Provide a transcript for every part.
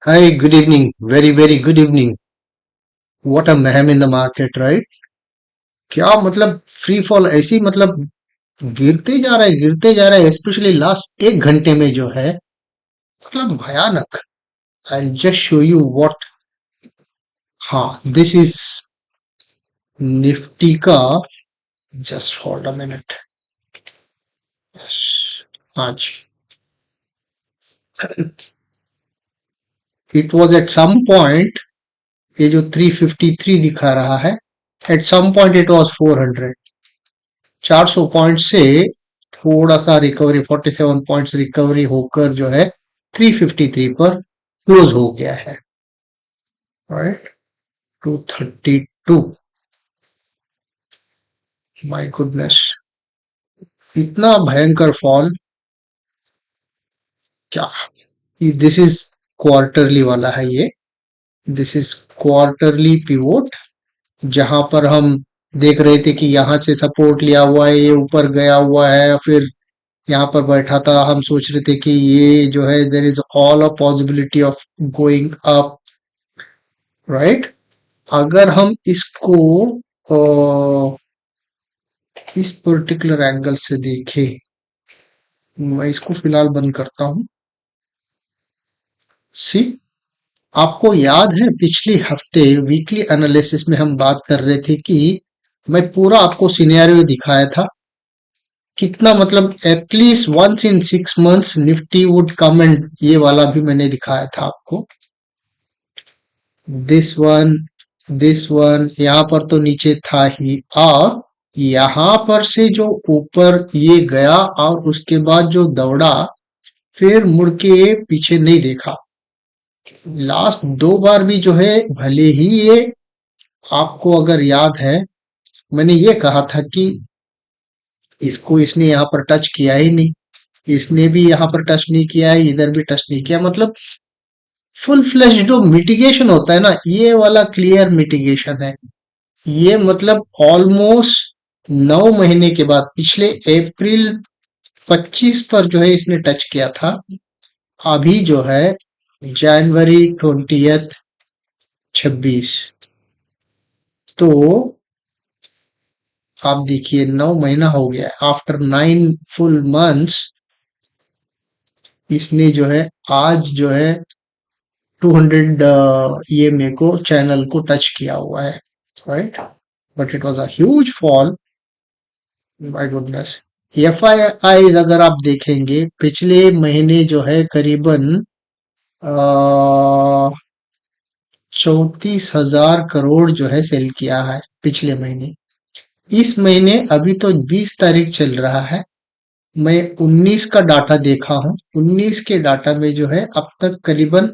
Hi, good evening. Very, very good evening. What a mayhem in the market, right? क्या मतलब free fall ऐसी मतलब गिरते जा रहा है स्पेशली लास्ट एक घंटे में जो है मतलब भयानक। I just show you what. हाँ, दिस इज निफ्टी का। Just hold a minute. Yes, आज it was at some point, ये जो 353 दिखा रहा है, at some point it was 400। 400 point से थोड़ा सा रिकवरी, 47 पॉइंट्स रिकवरी होकर जो है 353 पर क्लोज हो गया है। राइट, 232। माय गुडनेस, इतना भयंकर फॉल। क्या दिस इज क्वार्टरली वाला है ये। दिस इज क्वार्टरली पिवोट, जहां पर हम देख रहे थे कि यहां से सपोर्ट लिया हुआ है, ये ऊपर गया हुआ है, फिर यहाँ पर बैठा था। हम सोच रहे थे कि ये जो है there is all a possibility of going up, right. अगर हम इसको इस पर्टिकुलर एंगल से देखें, मैं इसको फिलहाल बंद करता हूं। सी, आपको याद है पिछले हफ्ते वीकली एनालिसिस में हम बात कर रहे थे कि मैं पूरा आपको सिनेरियो दिखाया था, कितना मतलब at least once in 6 months Nifty would come, and ये वाला भी मैंने दिखाया था आपको। दिस वन, दिस वन यहाँ पर तो नीचे था ही, और यहाँ पर से जो ऊपर ये गया और उसके बाद जो दौड़ा, फिर मुड़ के पीछे नहीं देखा। लास्ट दो बार भी जो है, भले ही ये, आपको अगर याद है, मैंने ये कहा था कि इसको इसने यहाँ पर टच किया ही नहीं, इसने भी यहाँ पर टच नहीं किया है, इधर भी टच नहीं किया। मतलब फुल फ्लैश जो मिटिगेशन होता है ना, ये वाला क्लियर मिटिगेशन है। ये मतलब ऑलमोस्ट 9 महीने के बाद, पिछले अप्रैल 25 पर जो है इसने टच किया था। अभी जो है जनवरी 20 26, तो आप देखिए 9 महीना हो गया। आफ्टर 9 फुल मंथ्स इसने जो है आज जो है 200 ये मेरे को चैनल को टच किया हुआ है, right. But it was a huge fall, my goodness. F I I अगर आप देखेंगे पिछले महीने जो है करीबन 34,000 करोड़ जो है सेल किया है पिछले महीने। इस महीने अभी तो 20 तारीख चल रहा है, मैं 19 का डाटा देखा हूं। 19 के डाटा में जो है अब तक करीबन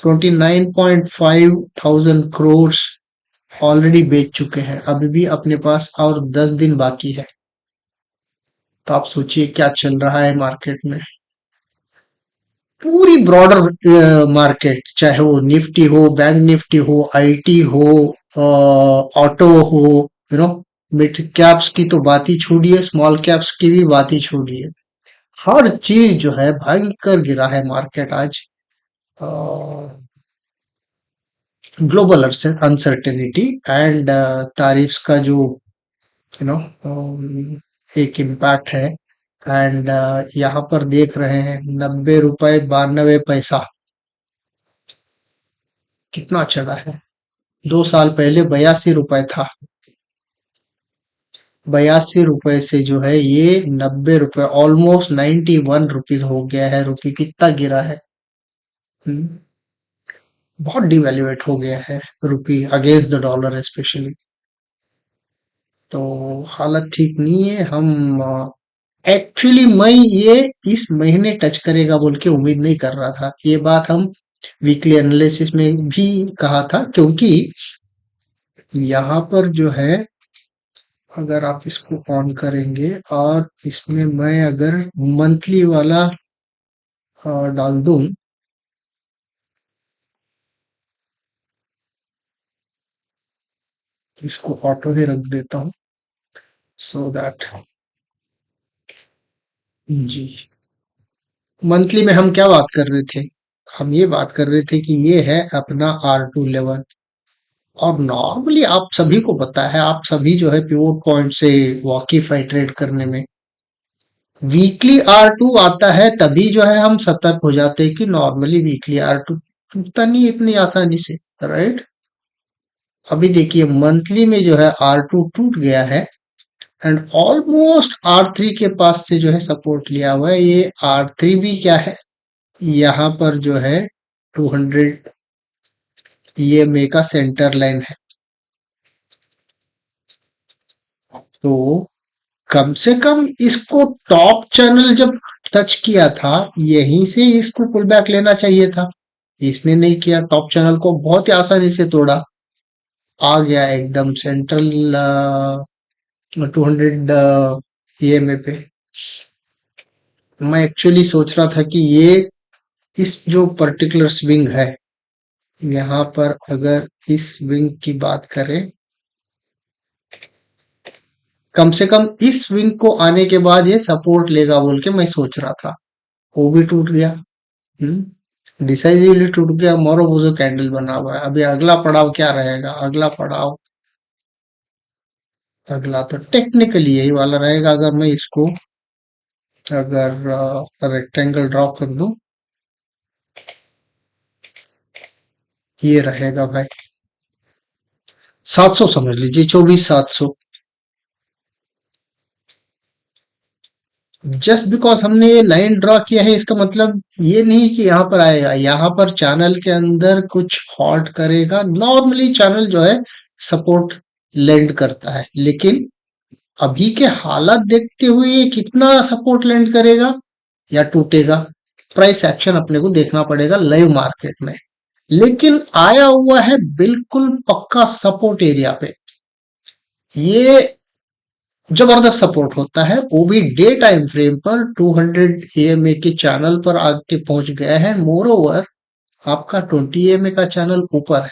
29.5 थाउजेंड करोड़ ऑलरेडी बेच चुके हैं। अभी भी अपने पास और 10 दिन बाकी है। तो आप सोचिए क्या चल रहा है मार्केट में। पूरी ब्रॉडर मार्केट, चाहे वो निफ्टी हो, बैंक निफ्टी हो, आईटी हो, ऑटो हो, मिड कैप्स की तो बात ही छोड़िए, स्मॉल कैप्स की भी बात ही छोड़िए। हर चीज जो है भयंकर गिरा है मार्केट आज। ग्लोबल अनसर्टेनिटी एंड तारिफ्स का जो नो एक इम्पैक्ट है। एंड यहाँ पर देख रहे हैं 90 रुपए 92 पैसा कितना चढ़ा है। 2 साल पहले 82 रुपए था। 82 रुपए से जो है ये 90 रुपए, ऑलमोस्ट 91 रुपीज हो गया है। रुपये कितना गिरा है। हम्म, बहुत डिवेल्युएट हो गया है रुपी अगेंस्ट द डॉलर स्पेशली। तो हालत ठीक नहीं है। हम एक्चुअली मैं ये इस महीने टच करेगा बोल के उम्मीद नहीं कर रहा था। ये बात हम वीकली एनालिसिस में भी कहा था, क्योंकि यहाँ पर जो है, अगर आप इसको ऑन करेंगे और इसमें मैं अगर मंथली वाला डाल दूं, इसको ऑटो ही रख देता हूं सो दैट। जी, मंथली में हम क्या बात कर रहे थे। हम ये बात कर रहे थे कि ये है अपना R2 लेवल। और नॉर्मली आप सभी को पता है, आप सभी जो है पिवोट पॉइंट से वाकिफ है ट्रेड करने में। वीकली R2 आता है तभी जो है हम सतर्क हो जाते हैं कि नॉर्मली वीकली R2 टूटता नहीं इतनी आसानी से, राइट। अभी देखिए मंथली में जो है R2 टूट गया है एंड ऑलमोस्ट R3 के पास से जो है सपोर्ट लिया हुआ है। ये R3 भी क्या है, यहाँ पर जो है 200 EMA का सेंटर लाइन है। तो कम से कम इसको टॉप चैनल जब टच किया था, यहीं से इसको पुल बैक लेना चाहिए था। इसने नहीं किया, टॉप चैनल को बहुत ही आसानी से तोड़ा, आ गया एकदम सेंट्रल 200 EMA पे। मैं एक्चुअली सोच रहा था कि ये इस जो पर्टिकुलर स्विंग है, यहाँ पर अगर इस स्विंग की बात करें, कम से कम इस स्विंग को आने के बाद ये सपोर्ट लेगा बोल के मैं सोच रहा था। वो भी टूट गया। डिसाइसिवली टूट गया, मोरोबोजो कैंडल बना हुआ है। अभी अगला पड़ाव क्या रहेगा, अगला पड़ाव, अगला तो टेक्निकली यही वाला रहेगा। अगर मैं इसको अगर रेक्टेंगल ड्रॉ कर दूं, ये रहेगा भाई 700, समझ लीजिए 24,700। जस्ट बिकॉज हमने ये लाइन ड्रॉ किया है, इसका मतलब ये नहीं कि यहाँ पर आएगा। यहाँ पर चैनल के अंदर कुछ हॉल्ट करेगा। नॉर्मली चैनल जो है सपोर्ट लैंड करता है, लेकिन अभी के हालात देखते हुए ये कितना सपोर्ट लैंड करेगा या टूटेगा, प्राइस एक्शन अपने को देखना पड़ेगा लाइव मार्केट में। लेकिन आया हुआ है बिल्कुल पक्का सपोर्ट एरिया पे। ये जबरदस्त सपोर्ट होता है, वो भी डे टाइम फ्रेम पर 200 EMA के चैनल पर आके पहुंच गया है। मोर ओवर आपका 20 EMA का चैनल ऊपर है।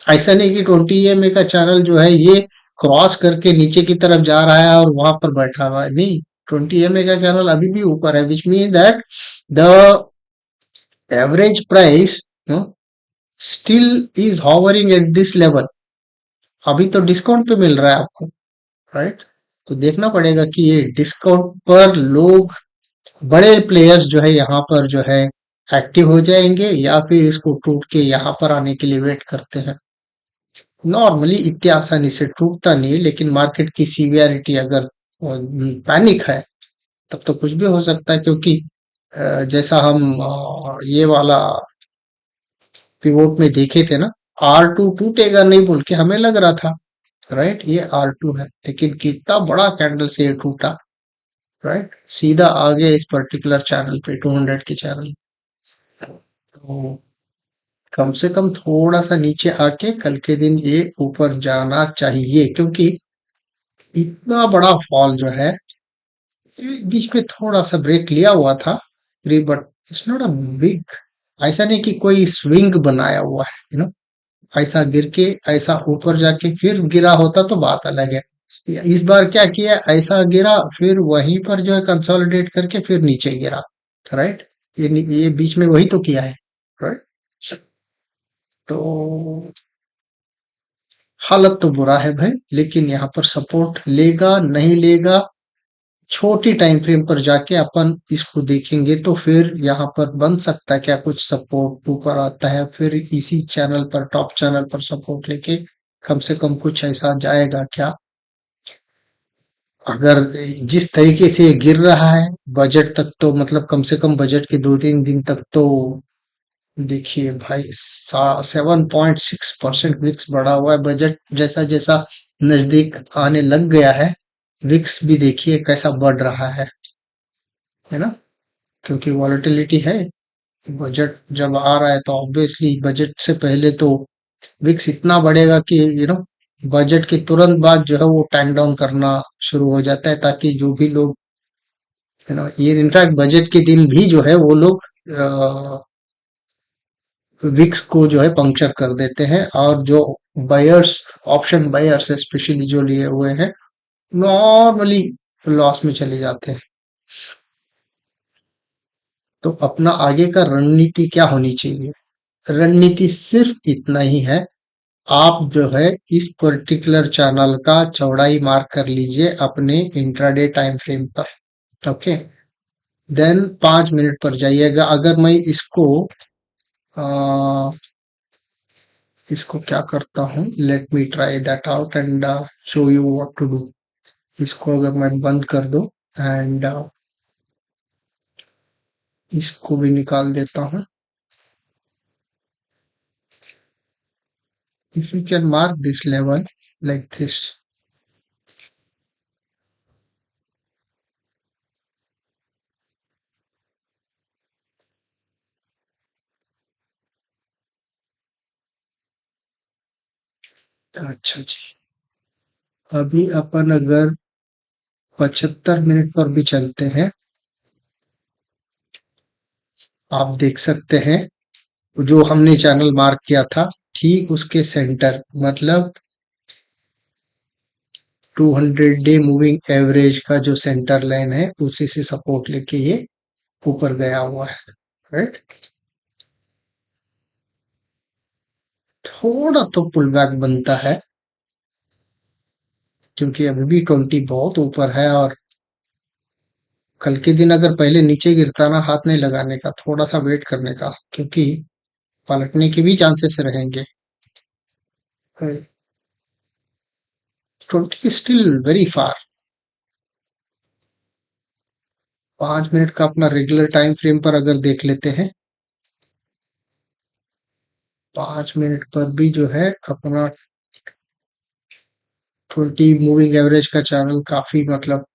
ऐसा नहीं कि 20 EMA का चैनल जो है ये क्रॉस करके नीचे की तरफ जा रहा है और वहां पर बैठा हुआ है, नहीं। 20 EMA का चैनल अभी भी ऊपर है, which mean that the average price still is hovering at this level. अभी तो डिस्काउंट पे मिल रहा है आपको, राइट। तो देखना पड़ेगा कि ये डिस्काउंट पर लोग, बड़े प्लेयर्स जो है यहाँ पर जो है एक्टिव हो जाएंगे या फिर इसको टूट के यहाँ पर आने के लिए वेट करते हैं। नॉर्मली इतनी आसानी से टूटता नहीं है, लेकिन मार्केट की सीवियरिटी अगर पैनिक है तब तो कुछ भी हो सकता है। क्योंकि जैसा हम ये वाला पिवोट में देखे थे ना, R2 टूटेगा नहीं बोल के हमें लग रहा था, राइट। ये R2 है, लेकिन कितना बड़ा कैंडल से ये टूटा, राइट। सीधा आ गया इस पर्टिकुलर चैनल पे, 200 के चैनल। तो कम से कम थोड़ा सा नीचे आके कल के दिन ये ऊपर जाना चाहिए, क्योंकि इतना बड़ा फॉल जो है, ये बीच में थोड़ा सा ब्रेक लिया हुआ था, but it's not a big. ऐसा नहीं कि कोई स्विंग बनाया हुआ है, ऐसा गिर के ऐसा ऊपर जाके फिर गिरा होता तो बात अलग है। इस बार क्या किया, ऐसा गिरा फिर वहीं पर जो है कंसोलिडेट करके फिर नीचे गिरा, राइट। ये बीच में वही तो किया है, राइट। तो हालत तो बुरा है भाई, लेकिन यहाँ पर सपोर्ट लेगा नहीं लेगा, छोटी टाइम फ्रेम पर जाके अपन इसको देखेंगे तो फिर यहाँ पर बन सकता है क्या कुछ सपोर्ट ऊपर आता है, फिर इसी चैनल पर, टॉप चैनल पर सपोर्ट लेके कम से कम कुछ ऐसा जाएगा क्या। अगर जिस तरीके से ये गिर रहा है बजट तक, तो मतलब कम से कम बजट के 2-3 दिन तक तो देखिए भाई 7.6% विक्स बढ़ा हुआ है। बजट जैसा जैसा नजदीक आने लग गया है, विक्स भी देखिए कैसा बढ़ रहा है ना। क्योंकि वॉलेटिलिटी है, बजट जब आ रहा है तो ऑब्वियसली बजट से पहले तो विक्स इतना बढ़ेगा कि बजट के तुरंत बाद जो है वो टैंक डाउन करना शुरू हो जाता है, ताकि जो भी लोग, ये इनफैक्ट बजट के दिन भी जो है वो लोग विक्स को जो है पंक्चर कर देते हैं, और जो बायर्स, ऑप्शन बायर्स स्पेशली जो लिए हुए हैं, नॉर्मली लॉस में चले जाते हैं। तो अपना आगे का रणनीति क्या होनी चाहिए? रणनीति सिर्फ इतना ही है, आप जो है इस पर्टिकुलर चैनल का चौड़ाई मार्क कर लीजिए अपने इंट्राडे टाइम फ्रेम पर। ओके, देन 5 मिनट पर जाइएगा। अगर मैं आ, इसको क्या करता हूँ, let me try that out and show you what to do. इसको अगर मैं बंद कर दूं एंड इसको भी निकाल देता हूँ। If you can mark this level like this, अच्छा जी। अभी अपन अगर 75 मिनट पर भी चलते हैं, आप देख सकते हैं जो हमने चैनल मार्क किया था ठीक उसके सेंटर, मतलब 200 डे मूविंग एवरेज का जो सेंटर लाइन है उसी से सपोर्ट लेके ये ऊपर गया हुआ है, राइट। थोड़ा तो पुल बैक बनता है क्योंकि अभी भी 20 बहुत ऊपर है, और कल के दिन अगर पहले नीचे गिरता ना, हाथ नहीं लगाने का, थोड़ा सा वेट करने का, क्योंकि पलटने के भी चांसेस रहेंगे। 20 स्टिल वेरी फार। 5 मिनट का अपना रेगुलर टाइम फ्रेम पर अगर देख लेते हैं, 5 मिनट पर भी जो है अपना 20 मूविंग एवरेज का चैनल काफी, मतलब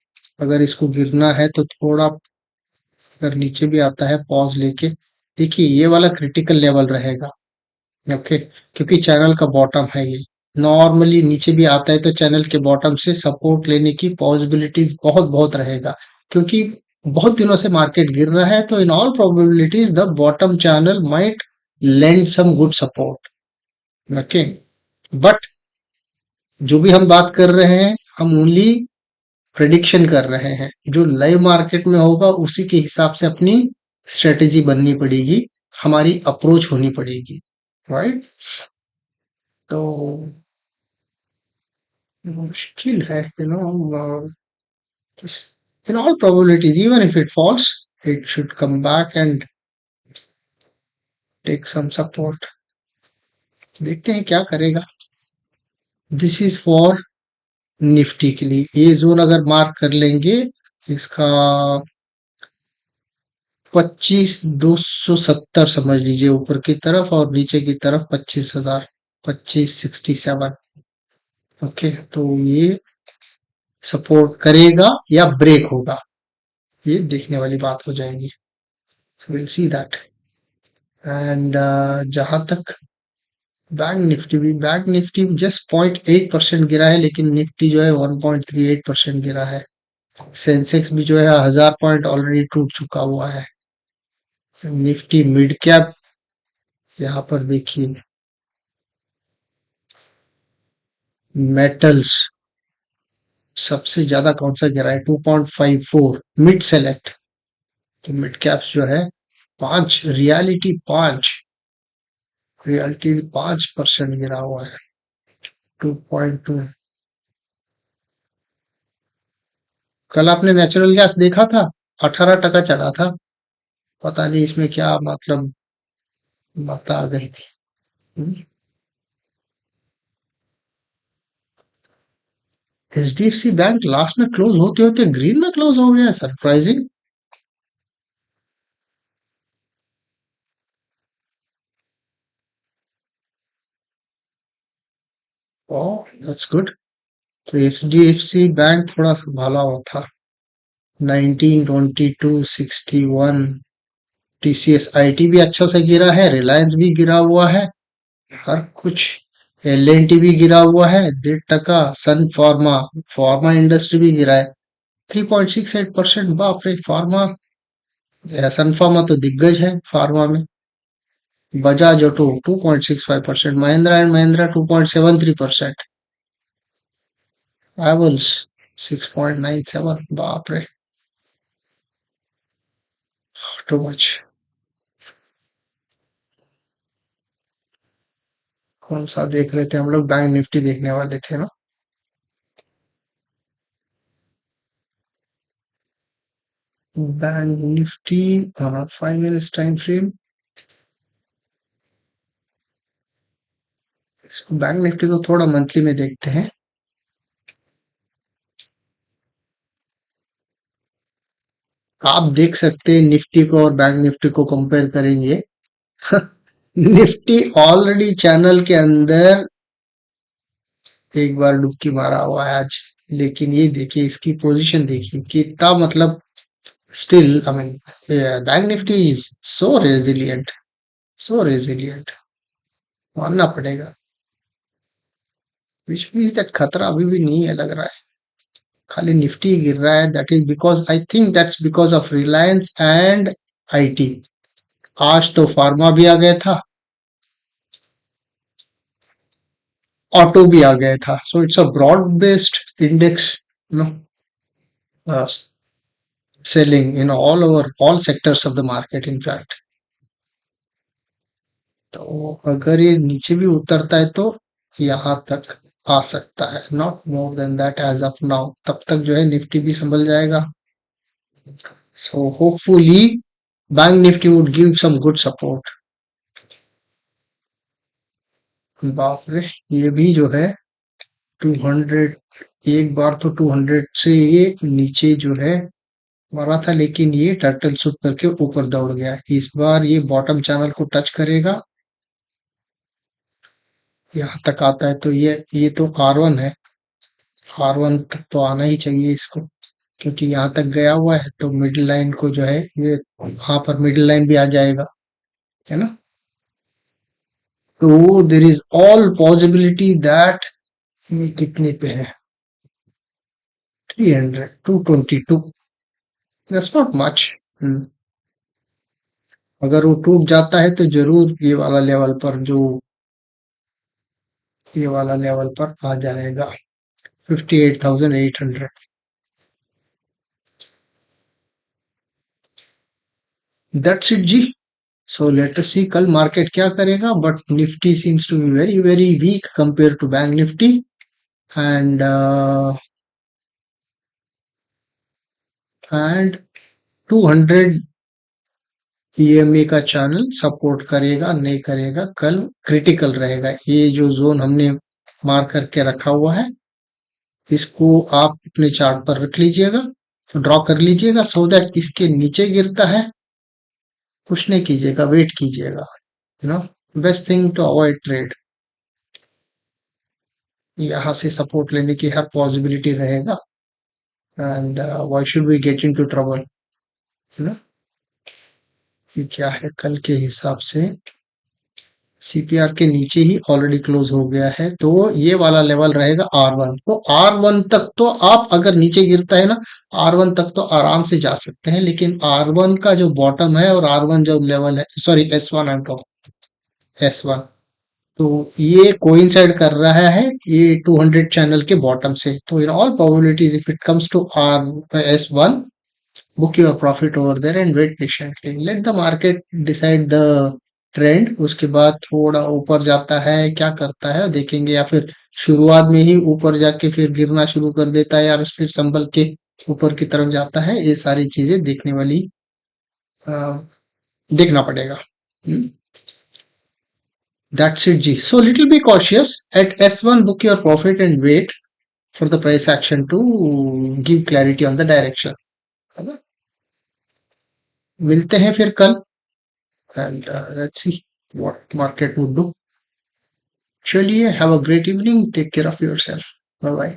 अगर इसको गिरना है तो थोड़ा, अगर नीचे भी आता है पॉज लेके, देखिए ये वाला क्रिटिकल लेवल रहेगा। ओके, क्योंकि चैनल का बॉटम है ये। नॉर्मली नीचे भी आता है तो चैनल के बॉटम से सपोर्ट लेने की पॉसिबिलिटीज बहुत बहुत रहेगा, क्योंकि बहुत दिनों से मार्केट गिर रहा है, तो in all probabilities the bottom channel might lend some good support. Okay, but जो भी हम बात कर रहे हैं, हम ओनली प्रेडिक्शन कर रहे हैं। जो लाइव मार्केट में होगा उसी के हिसाब से अपनी स्ट्रेटेजी बननी पड़ेगी, हमारी अप्रोच होनी पड़ेगी, राइट। तो मुश्किल है, in all probabilities, even if it falls, it should come back and take some support। देखते हैं क्या करेगा। दिस इज फॉर निफ्टी के लिए। ये जोन अगर मार्क कर लेंगे, इसका 25,270 समझ लीजिए ऊपर की तरफ, और नीचे की तरफ 25,000, 2567। ओके, तो ये सपोर्ट करेगा या ब्रेक होगा, ये देखने वाली बात हो जाएगी। So will see that. And जहां तक बैंक निफ्टी जस्ट 0.8% गिरा है, लेकिन निफ्टी जो है 1.38% गिरा है। सेंसेक्स भी जो है 1000 पॉइंट ऑलरेडी टूट चुका हुआ है। निफ्टी मिड कैप, यहाँ पर देखिए मेटल्स सबसे ज्यादा कौन सा गिरा है, 2.54 मिड सेलेक्ट। तो मिड कैप्स जो है 5, रियलिटी 5% गिरा हुआ है, 2.2। कल आपने नेचुरल गैस देखा था, 18 टका चढ़ा था। पता नहीं इसमें क्या मतलब बात आ गई थी। एचडीएफसी बैंक लास्ट में क्लोज होते होते ग्रीन में क्लोज हो गया, सरप्राइजिंग। Oh, that's good. तो एचडीएफसी बैंक थोड़ा संभाला हुआ था। 192261। टीसीएस आईटी भी अच्छा से गिरा है, रिलायंस भी गिरा हुआ है, हर कुछ। एलएनटी भी गिरा हुआ है 1.5 टका। सन फार्मा, फार्मा इंडस्ट्री भी गिरा है 3.68%। बाप रे, फार्मा, सन फार्मा तो दिग्गज है फार्मा में। Bajaj auto 2.65%, Mahindra and Mahindra 2.73%, evils 6.97। बाप रे। Too much. कौन सा देख रहे थे हम लोग? बैंक निफ्टी देखने वाले थे ना? Bank Nifty 5 minutes time frame. इसको बैंक निफ्टी को थोड़ा मंथली में देखते हैं। आप देख सकते हैं निफ्टी को और बैंक निफ्टी को कंपेयर करेंगे। निफ्टी ऑलरेडी चैनल के अंदर एक बार डुबकी मारा हुआ है आज। लेकिन ये देखिए, इसकी पोजीशन देखिए कितना, मतलब still I mean bank Nifty is so resilient, so resilient, मानना पड़ेगा। विच मीन्स दैट खतरा अभी भी नहीं है लग रहा है। खाली निफ्टी ही गिर रहा है। That is because, I think that's because of Reliance and IT. आज तो फार्मा भी आ गया था, ऑटो भी आ गया था। So it's a broad based index, no, selling in all over all sectors of the market in fact। तो अगर ये नीचे भी उतरता है तो यहाँ तक आ सकता है, not more than that as of now. तब तक जो है निफ्टी भी संभल जाएगा। So hopefully bank Nifty would give some good support. बाप रे, ये भी जो है 200, एक बार तो 200 से ये नीचे जो है मारा था, लेकिन ये टर्टल सूट करके ऊपर दौड़ गया। इस बार ये बॉटम चैनल को टच करेगा, यहाँ तक आता है तो ये तो R1 है। R1 तक तो आना ही चाहिए इसको, क्योंकि यहाँ तक गया हुआ है तो मिडिल लाइन को जो है ये यहाँ पर मिडिल लाइन भी आ जाएगा, है ना? तो there is all possibility that ये कितने पे है? 300, 222, दैट्स नॉट मच। अगर वो टूट जाता है तो जरूर ये वाला लेवल पर, जो ये वाला लेवल पर आ जाएगा 58,800। दैट्स इट जी। सो लेट अस सी कल मार्केट क्या करेगा, but Nifty seems to be very very weak compare to bank Nifty. And and 200 EMA का चैनल सपोर्ट करेगा नहीं करेगा कल, क्रिटिकल रहेगा। ये जो जोन हमने मार्क करके रखा हुआ है, इसको आप अपने चार्ट पर रख लीजिएगा, ड्रॉ कर लीजिएगा, सो दैट इसके नीचे गिरता है कुछ नहीं कीजिएगा, वेट कीजिएगा। You know, best thing to avoid trade. यहाँ से सपोर्ट लेने की हर पॉसिबिलिटी रहेगा। And why should we get into trouble, है ना? ये क्या है कल के हिसाब से? सीपीआर के नीचे ही ऑलरेडी क्लोज हो गया है, तो ये वाला लेवल रहेगा R1। तो R1 तक तो आप, अगर नीचे गिरता है ना, R1 तक तो आराम से जा सकते हैं। लेकिन R1 का जो बॉटम है और R1 जो लेवल है, sorry S1 I am talking, S1, तो ये कोइंसाइड कर रहा है ये 200 चैनल के बॉटम से। तो in all probabilities if it comes to R S1, book your profit over there and wait patiently, let the market decide the trend. उसके बाद थोड़ा ऊपर जाता है क्या करता है देखेंगे, या फिर शुरुआत में ही ऊपर जाके फिर गिरना शुरू कर देता है, या फिर संभल के ऊपर की तरफ जाता है। ये सारी चीजें देखने वाली, अ, देखना पड़ेगा। दैट्स इट जी। So little be cautious at S1, book your profit and wait for the price action to give clarity on the direction, है ना? मिलते हैं फिर कल, and let's see what market would do। चलिए, have a great evening, take care of yourself, bye bye।